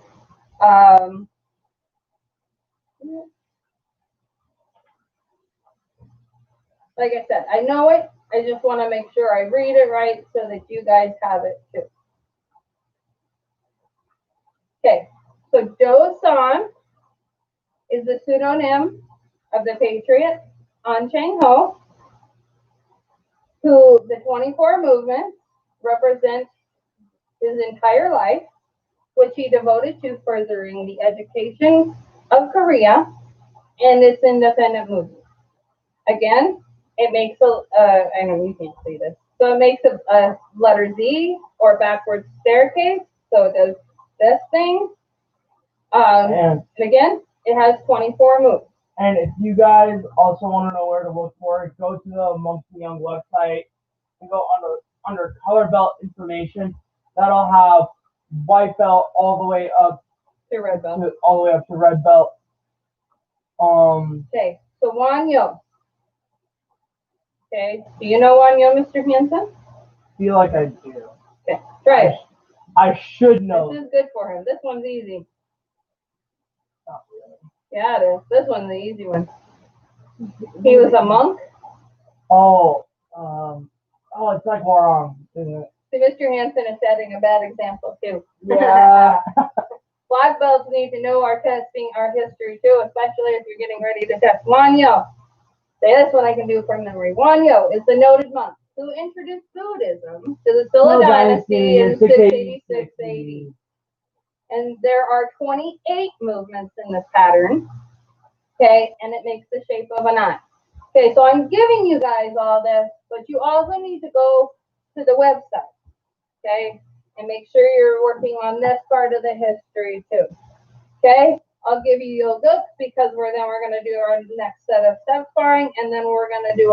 B: Like I said, I know it. I just want to make sure I read it right so that you guys have it too. Okay, so Do-san is the pseudonym of the patriot An Chang Ho, who the 24 movements represent his entire life, which he devoted to furthering the education of Korea and its independent movement. Again, it makes I know you can't see this, so it makes a letter Z or backward staircase, so it does this thing. And again, it has 24 moves.
A: And if you guys also want to know where to look for it, go to the Monk the Young website and go under color belt information. That'll have white belt all the way up
B: to red belt.
A: All the way up to red belt.
B: Okay, so Wanyo. Okay, do you know Wanyo, Mr. Hanson?
A: Feel like I do.
B: Okay, try it.
A: I should know.
B: This is good for him. This one's easy.
A: Not really.
B: Yeah, it is. This one's the easy one. He was a monk.
A: Oh, it's like Warong, isn't it?
B: So Mr. Hanson is setting a bad example too.
A: Yeah.
B: Black belts need to know our testing, our history too, especially if you're getting ready to test. Wanyo. Say this one I can do from memory. Wanyo is the noted monk who introduced Buddhism to the Silla dynasty in 686 AD. And there are 28 movements in this pattern. Okay, and it makes the shape of an eye. Okay, so I'm giving you guys all this, but you also need to go to the website. Okay, and make sure you're working on this part of the history too. Okay, I'll give you yoga because we're going to do our next set of step sparring, and then we're going to do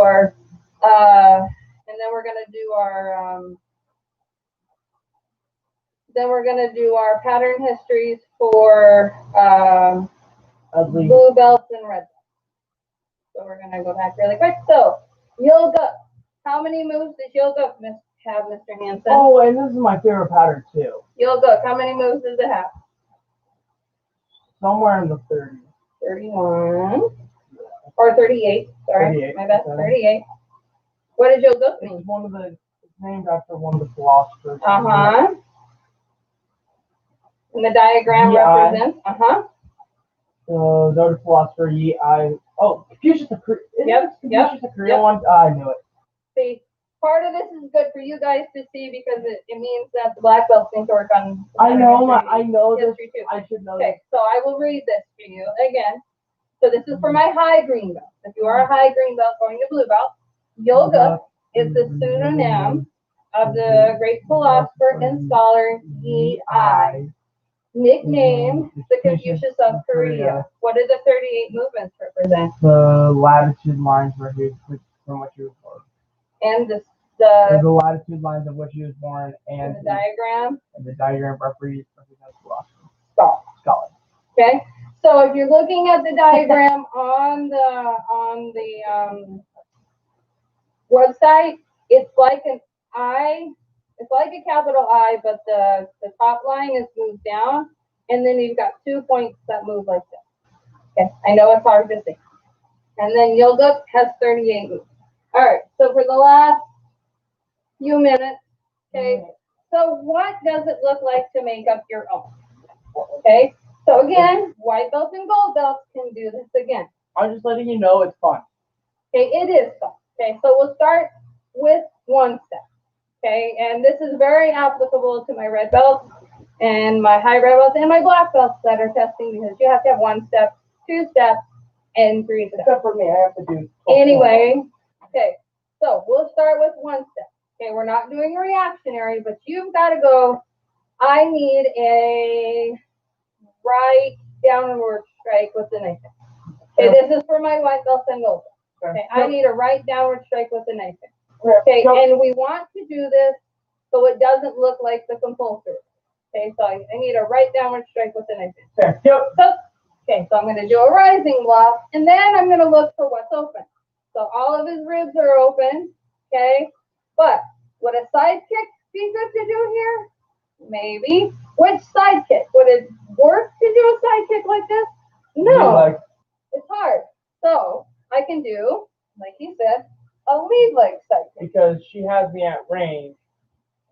B: our pattern histories for blue belts and red belts. So we're going to go back really quick. So yoga, how many moves does yoga have, Mr. Hanson?
A: Oh, and this is my favorite pattern too.
B: Yoga, how many moves does it have?
A: Somewhere in the 30s.
B: 31 or 38. Sorry,
A: 38.
B: my bad. 38. What does yoga mean?
A: It's named after one of the philosophers.
B: And the diagram represents.
A: So the philosopher Yi I. Oh, Confucius the Korean.
B: Yep.
A: The Korean one. I knew it.
B: See, part of this is good for you guys to see because it means that the black belts need to work on.
A: I know this.
B: Too.
A: I should know
B: Okay,
A: this.
B: so I will read this to you again. So this is for my high green belt. If you are a high green belt going to blue belt, yoga is the pseudonym of the great philosopher and scholar Yi I, nicknamed the Confucius of Korea. What do the 38 movements represent?
A: The latitude lines from which he was born.
B: And the
A: latitude lines of which he was born, and
B: the diagram.
A: And the diagram represents philosophy.
B: Scholar. Okay. So if you're looking at the diagram on the website, it's like an I. It's like a capital I, but the top line is moved down, and then you've got 2 points that move like this. Okay, I know it's hard to see. And then yoga has 38 moves. All right, so for the last few minutes, okay, so what does it look like to make up your own? Okay, so again, white belts and gold belts can do this again.
A: I'm just letting you know it's fun.
B: Okay, it is fun. Okay, so we'll start with one step. Okay, and this is very applicable to my red belts and my high red belts and my black belts that are testing because you have to have 1 step, 2 steps, and 3 steps.
A: Except for me, I have to do.
B: Anyway, okay, so we'll start with 1 step. Okay, we're not doing reactionary, but you've got to go. I need a right downward strike with the knife. Okay, this is for my white belts and gold. Okay, I need a right downward strike with the knife. Okay, and we want to do this so it doesn't look like the compulsory. Okay, so I need a right downward strike with the knife. Okay, so I'm going to do a rising block, and then I'm going to look for what's open. So all of his ribs are open, okay? But would a side kick be good to do here? Maybe. Which side kick? Would it work to do a side kick like this? No. It's hard. So I can do, like you said, a lead leg side kick.
A: Because she has me at range.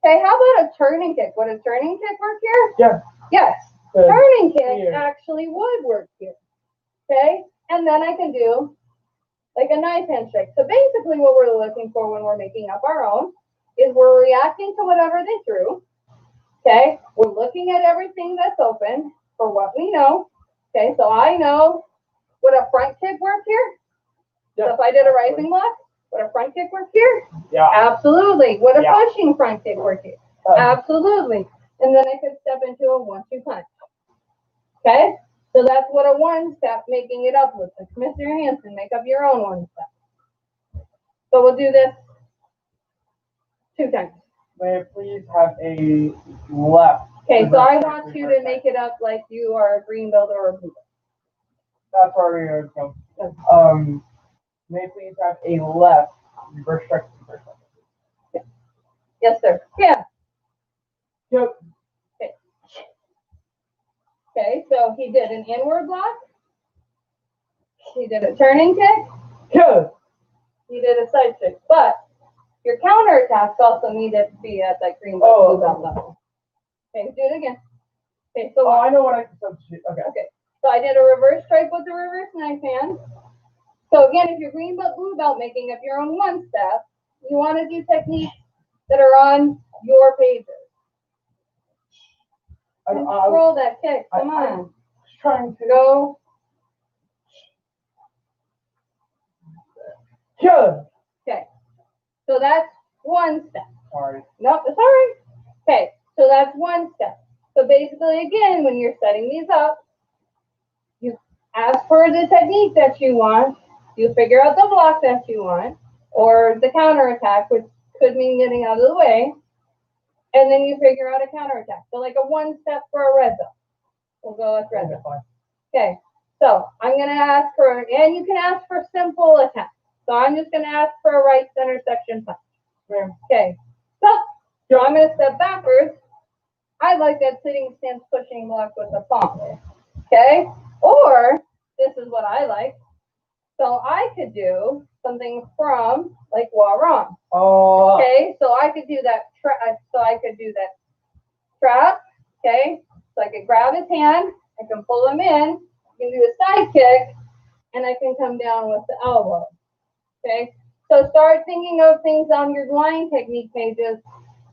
B: Okay, how about a turning kick? Would a turning kick work here?
A: Yeah.
B: Yes. Turning kick actually would work here. Okay? And then I can do like a knife hand strike. So basically what we're looking for when we're making up our own is we're reacting to whatever they threw. Okay? We're looking at everything that's open for what we know. Okay, so I know, would a front kick work here?
A: Yeah.
B: So if I did a rising block, would a front kick work here?
A: Yeah.
B: Absolutely. Would a pushing front kick work here? Absolutely. And then I could step into a 1-2 punch. Okay? So that's what a 1 step making it up looks like. Mr. Hanson, make up your own 1 step. So we'll do this 2 times.
A: May I please have a left?
B: Okay, so I want you to make it up like you are a green belt or a blue belt.
A: That's already come. May I please have a left reverse strike?
B: Yes, sir. Yeah.
A: Yep.
B: Okay. Okay, so he did an inward block. He did a turning kick.
A: Good.
B: He did a side kick. But your counterattacks also needed to be at that green belt, blue belt level. Okay, do it again. Okay, so
A: I know what I can substitute. Okay.
B: Okay. So I did a reverse strike with the reverse knife hand. So again, if you're green belt, blue belt, making up your own 1 step, you want to do techniques that are on your pages. Control that kick. Come on.
A: I'm trying to
B: go.
A: Good.
B: Okay. So that's 1 step.
A: Sorry.
B: No, it's all right. Okay. So that's 1 step. So basically, again, when you're setting these up, you ask for the technique that you want. You figure out the block that you want, or the counterattack, which could mean getting out of the way. And then you figure out a counterattack. So like a 1 step for a red belt. We'll go with red belt. Okay. So I'm going to ask for, and you can ask for simple attacks. So I'm just going to ask for a right center section punch. Okay. So I'm going to step backwards. I like that sitting stance pushing block with the palm. Okay. Or this is what I like. So I could do something from like Warong.
A: Oh.
B: Okay, so I could do that. Trap. Okay, so I could grab his hand. I can pull him in. I can do a side kick, and I can come down with the elbow. Okay, so start thinking of things on your line technique pages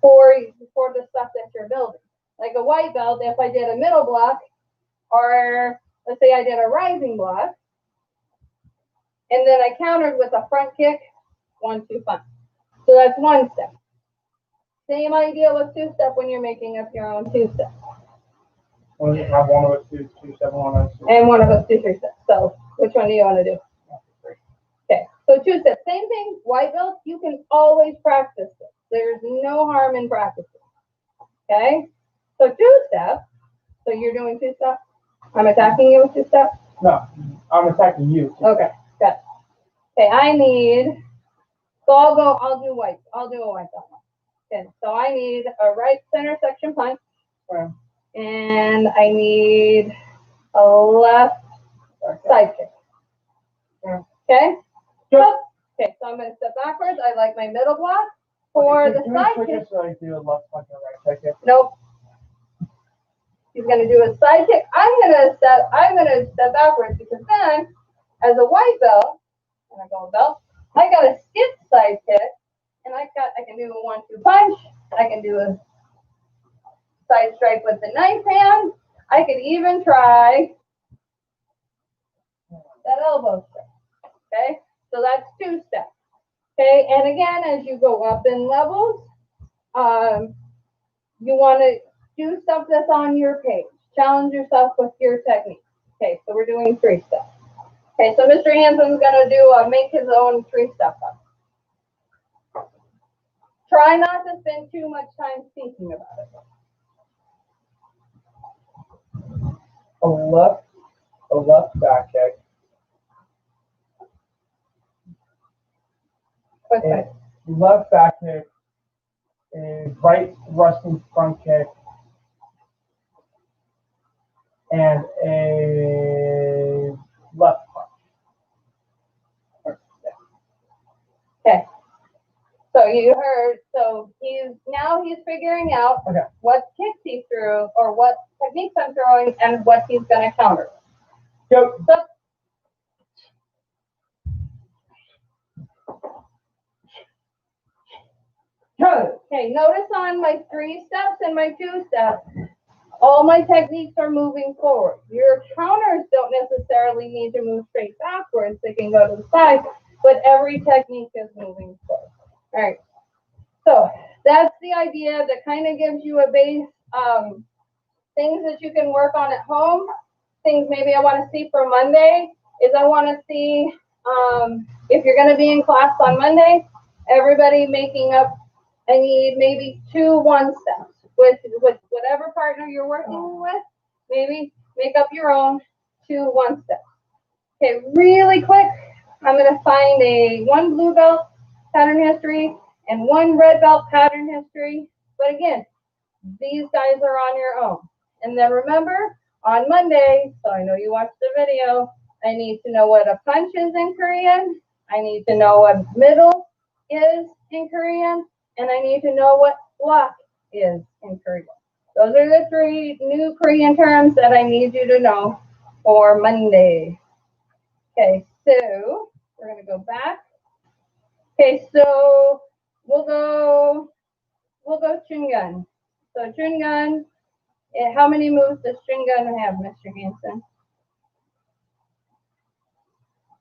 B: for the stuff that you're building. Like a white belt, if I did a middle block, or let's say I did a rising block. And then I countered with a front kick, 1-2 punch. So that's 1 step. Same idea with 2 step when you're making up your own 2 step.
A: We'll just have one of us do 2 step, one of us.
B: And one of us do 3 steps. So which one do you want to do? Okay. So 2 steps. Same thing. White belt, you can always practice this. There's no harm in practicing. Okay. So 2 steps. So you're doing 2 steps. I'm attacking you with 2 steps.
A: No, I'm attacking you.
B: Okay. Good. Okay, I need, so I'll do white. I'll do a white belt. Okay, so I need a right center section punch. And I need a left side kick. Okay? Okay, so I'm going to step backwards. I like my middle block for the side kick.
A: So I do a left punch and a right side kick.
B: Nope. He's going to do a side kick. I'm going to step backwards because then As a white belt, and a gold belt, I got a skip side kick, and I can do a 1-2 punch. I can do a side strike with the knife hand. I could even try that elbow strike. Okay, so that's 2 steps. Okay, and again, as you go up in levels, you want to do stuff that's on your page. Challenge yourself with your technique. Okay, so we're doing 3 steps. Okay, so Mr. Hanson's going to do make his own 3-step up. Try not to spend too much time thinking about it.
A: A left back kick.
B: Okay.
A: Left back kick. A right thrusting front kick. And a left punch.
B: Okay. So you heard, so he's figuring out what kicks he threw or what techniques I'm throwing and what he's going to counter.
A: Yep.
B: So, okay, notice on my 3 steps and my 2 steps, all my techniques are moving forward. Your counters don't necessarily need to move straight backwards. They can go to the side, but every technique is moving forward. All right. So that's the idea that kind of gives you a base, things that you can work on at home. Things maybe I want to see for Monday is I want to see if you're going to be in class on Monday, everybody making up, I need maybe 2 1-steps with whatever partner you're working with. Maybe make up your own 2 1-steps. Okay, really quick, I'm going to find 1 blue belt pattern history and 1 red belt pattern history. But again, these guys are on your own. And then remember, on Monday, so I know you watched the video, I need to know what a punch is in Korean. I need to know what middle is in Korean. And I need to know what block is in Korean. Those are the 3 new Korean terms that I need you to know for Monday. Okay, so we're going to go back. Okay, so we'll go Chungan. So Chungan, how many moves does Chungan have, Mr. Hanson?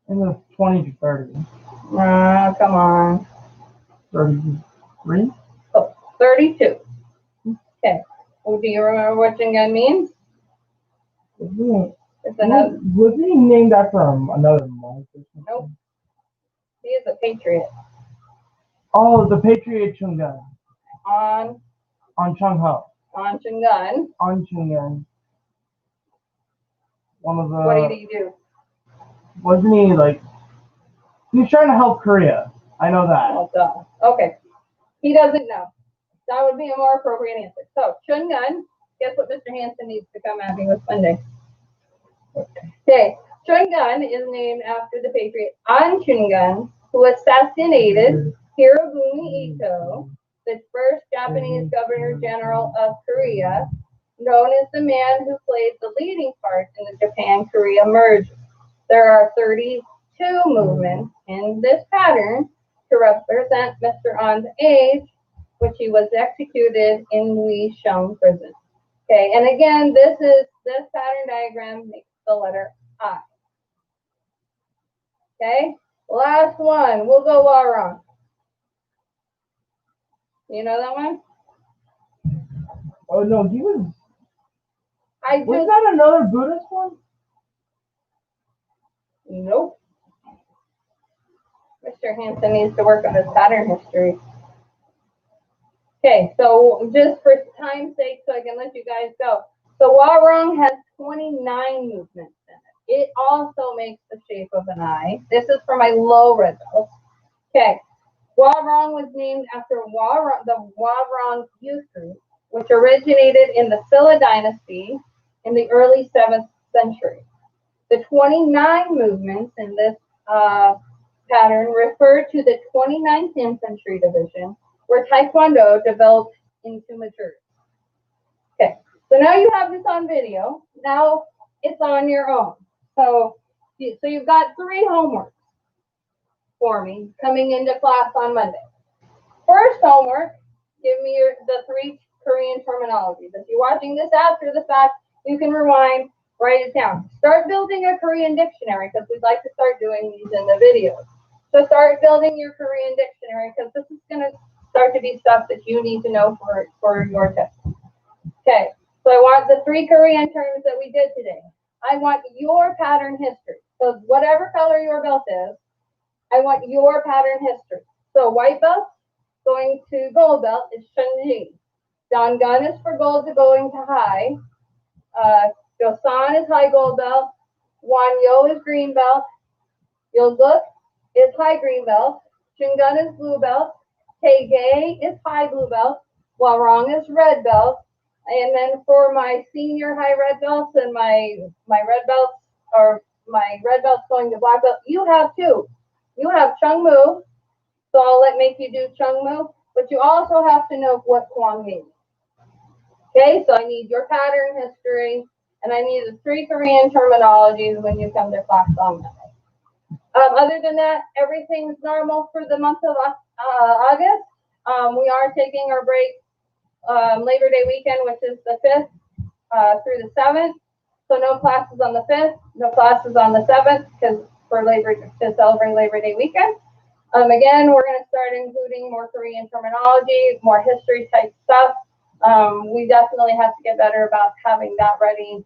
A: In the 20 to 30.
B: Come on.
A: 33?
B: Oh, 32. Okay. Well, do you remember what Chungan means?
A: Was he named after another monk or something?
B: Nope. He is a patriot.
A: Oh, the Patriot Chungan.
B: On
A: Chung Ho.
B: On Chungan.
A: On Chungan. One of the.
B: What did he do?
A: Wasn't he like? He was trying to help Korea. I know that.
B: Oh, duh. Okay. He doesn't know. That would be a more appropriate answer. So, Chungan, guess what Mr. Hanson needs to come at me with Monday? Okay. Chungan is named after the patriot An Chungan, who assassinated Hirobumi Ito, the first Japanese Governor General of Korea, known as the man who played the leading part in the Japan-Korea merger. There are 32 movements in this pattern to represent Mr. An's age, which he was executed in Weisheng prison. Okay, and again, this pattern diagram makes the letter I. Okay, last one. We'll go Warong. You know that one?
A: Oh no, he was. Was
B: just
A: that another Buddhist one?
B: Nope. Mr. Hanson needs to work on his pattern history. Okay, so just for time's sake, so I can let you guys go. So Warong has 29 movements in it. It also makes the shape of an I. This is for my low red belts. Okay, Warong was named after the Warong youth group, which originated in the Silla dynasty in the early 7th century. The 29 movements in this pattern refer to the 29th infantry division, where Taekwondo developed into maturity. Okay, so now you have this on video. Now it's on your own. So So you've got 3 homeworks for me coming into class on Monday. First homework, give me the 3 Korean terminologies. If you're watching this after the fact, you can rewind, write it down. Start building a Korean dictionary because we'd like to start doing these in the videos. So start building your Korean dictionary because this is going to start to be stuff that you need to know for your test. Okay, so I want the 3 Korean terms that we did today. I want your pattern history. So whatever color your belt is, I want your pattern history. So white belt going to gold belt is Chunji. Dangun is for gold to going to high. Gyosan is high gold belt. Wanyo is green belt. Yoduk is high green belt. Chungun is blue belt. Taegye is high blue belt. Hwarang is red belt. And then for my senior high red belts and my red belts, or my red belts going to black belt, you have 2. You have Chungmu, so I'll make you do Chungmu, but you also have to know what Kwang means. Okay, so I need your pattern history, and I need the 3 Korean terminologies when you come to class on Monday. Other than that, everything's normal for the month of August. We are taking our break Labor Day weekend, which is the 5th through the 7th. So no classes on the 5th, no classes on the 7th, because to celebrate Labor Day weekend. Again, we're going to start including more Korean terminology, more history type stuff. We definitely have to get better about having that ready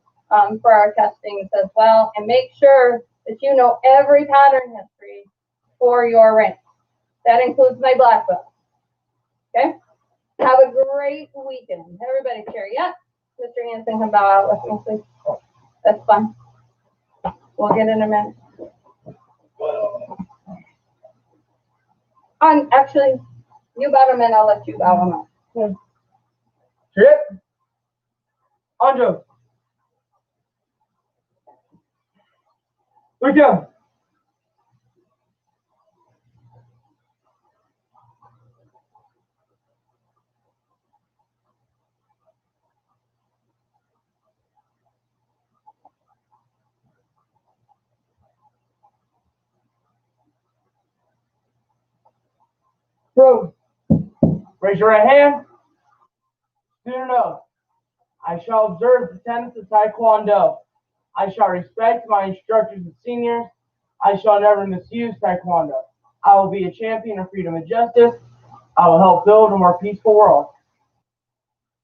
B: for our testings as well, and make sure that you know every pattern history for your rank. That includes my black belt. Okay? Have a great weekend. Everybody cheer. Yeah. Mr. Hanson, come bow out with me, please. That's fine. We'll get in a minute. Actually, you bow them in, I'll let you bow them out.
A: Trip. Anjo. Good job. Bro, raise your right hand. Student of, I shall observe the tenets of Taekwondo. I shall respect my instructors and seniors. I shall never misuse Taekwondo. I will be a champion of freedom and justice. I will help build a more peaceful world.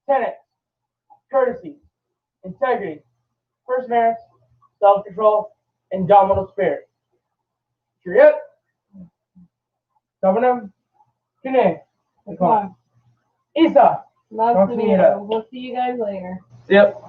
A: Tenets, courtesy, integrity, perseverance, self-control, indomitable spirit. Cheerio. Governor, Kine. Come on. Isa.
B: Love to meet you. We'll see you guys later.
A: Yep.